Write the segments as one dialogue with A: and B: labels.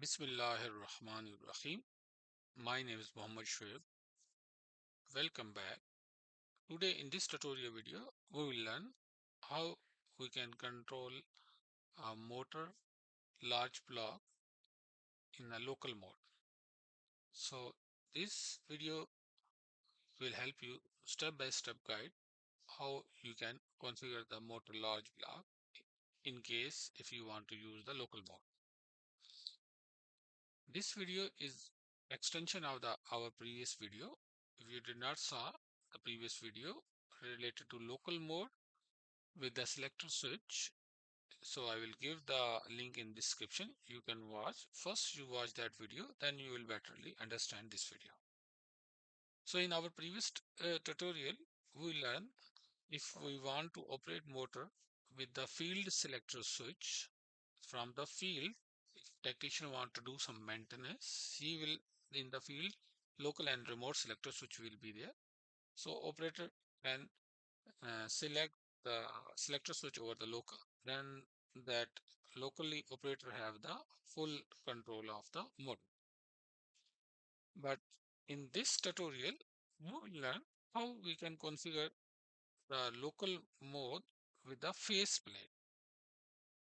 A: Bismillahirrahmanirrahim. My name is Muhammad Shoaib. Welcome back. Today in this tutorial video, we will learn how we can control a motor large block in a local mode. So this video will help you step-by-step guide how you can configure the motor large block in case if you want to use the local mode. This video is extension of our previous video. If you did not saw the previous video related to local mode with the selector switch, so I will give the link in description. You can watch. First you watch that video, then you will betterly understand this video. So in our previous tutorial, we learned if we want to operate motor with the field selector switch from the field, if technician want to do some maintenance, he will in the field local and remote selector switch will be there. So operator can select the selector switch over the local, then that locally operator have the full control of the motor. But in this tutorial, we will learn how we can configure the local mode with the faceplate.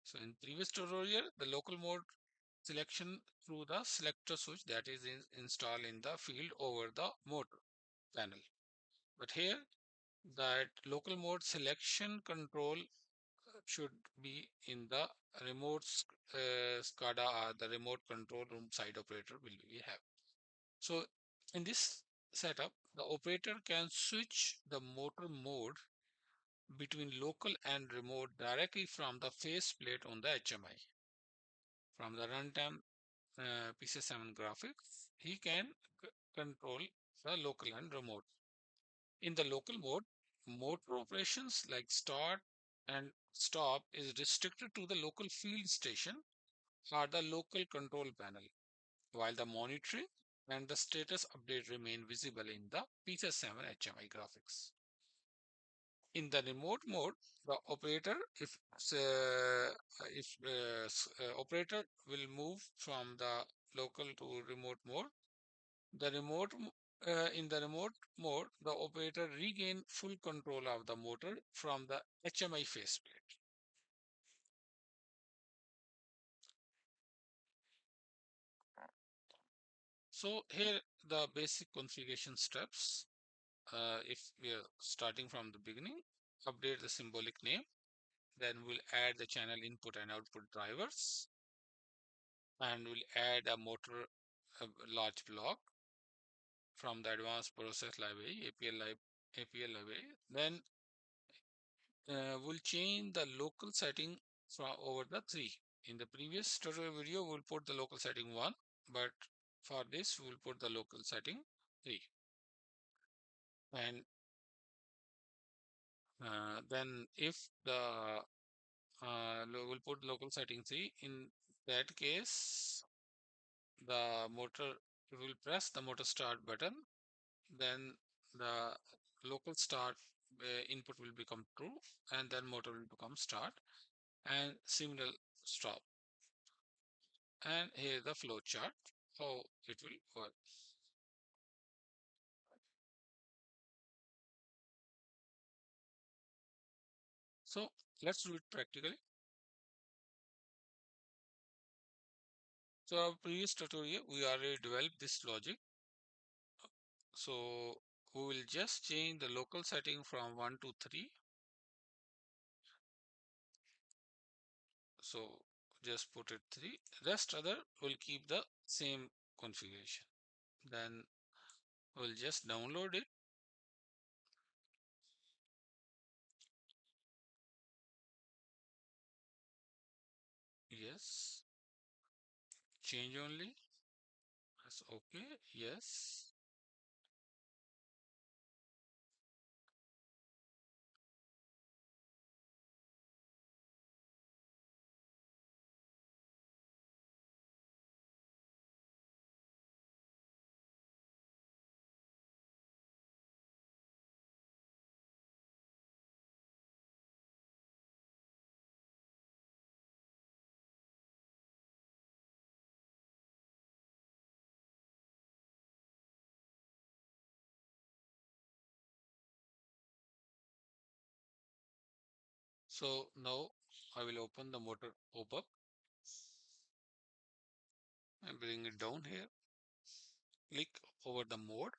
A: So in previous tutorial, the local mode selection through the selector switch that is installed in the field over the motor panel. But here that local mode selection control should be in the remote SCADA or the remote control room side operator will we have. So in this setup, the operator can switch the motor mode between local and remote directly from the faceplate on the HMI. From the runtime PCS7 graphics, he can control the local and remote. In the local mode, motor operations like start and stop is restricted to the local field station or the local control panel, while the monitoring and the status update remain visible in the PCS7 HMI graphics. In the remote mode, the operator, if operator will move from the local to remote mode, the in the remote mode, the operator regain full control of the motor from the HMI faceplate. So here the basic configuration steps. If we are starting from the beginning, update the symbolic name. Then we'll add the channel input and output drivers, and we'll add a motor large block from the advanced process library, APL library. Then we'll change the local setting from over the 3. In the previous tutorial video, we'll put the local setting 1, but for this, we'll put the local setting 3. And then if the we'll put local setting 3, in that case, the motor will press the motor start button, then the local start input will become true, and then motor will become start and similar stop. And here the flow chart how it will work. So let's do it practically. So our previous tutorial we already developed this logic. So we will just change the local setting from 1 to 3. So just put it 3. Rest other will keep the same configuration. Then we'll just download it. Yes. Change only. That's okay. Yes. So now I will open the motor pop-up and bring it down here. Click over the mode.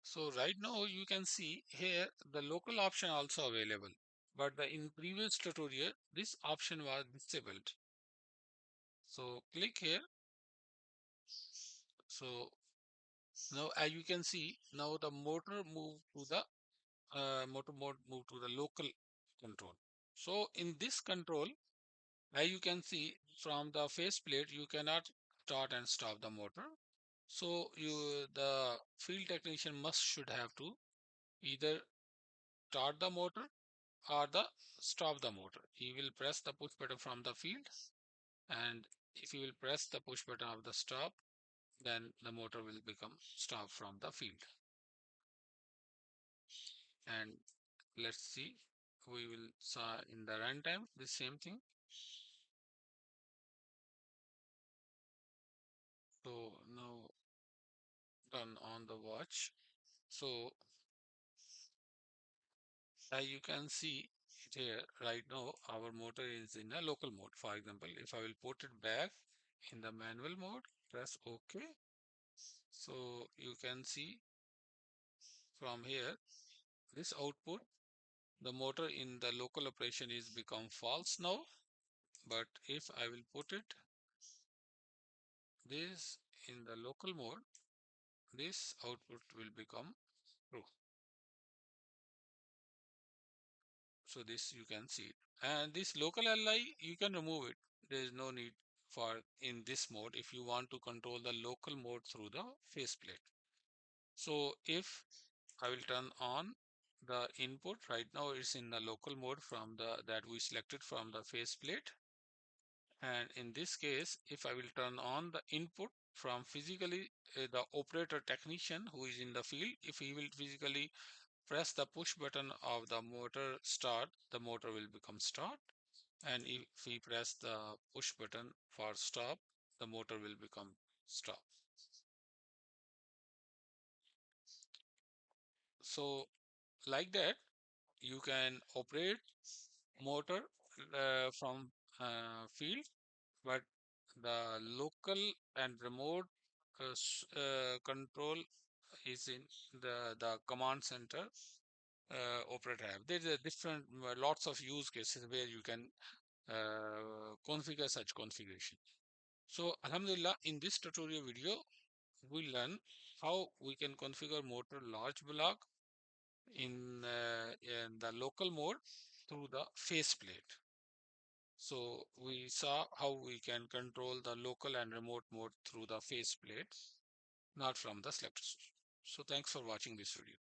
A: So right now you can see here the local option also available, but in previous tutorial this option was disabled. So click here. So now as you can see, now the motor move to the motor mode move to the local control. So in this control, as you can see from the faceplate, you cannot start and stop the motor. So the field technician should have to either start the motor or the stop the motor. He will press the push button from the field, and if he will press the push button of the stop, then the motor will become stop from the field. And let's see, we will saw in the runtime the same thing. So now turn on the watch. So as you can see it here right now, our motor is in a local mode. For example, if I will put it back in the manual mode, press OK. So you can see from here this output, the motor in the local operation is become false now. But if I will put it this in the local mode, this output will become true. So this you can see it. And this local LI, you can remove it. There is no need for in this mode if you want to control the local mode through the faceplate. So if I will turn on the input, right now it's in the local mode from the that we selected from the faceplate. And in this case, if I will turn on the input from physically the operator technician who is in the field, if he will physically press the push button of the motor start, the motor will become start. And if we press the push button for stop, the motor will become stop. So like that, you can operate motor from field, but the local and remote control is in the command center operator have. There's a different lots of use cases where you can configure such configuration. So Alhamdulillah, in this tutorial video, we learn how we can configure motor large block in the local mode through the faceplate. So we saw how we can control the local and remote mode through the faceplate, not from the selector switch. So thanks for watching this video.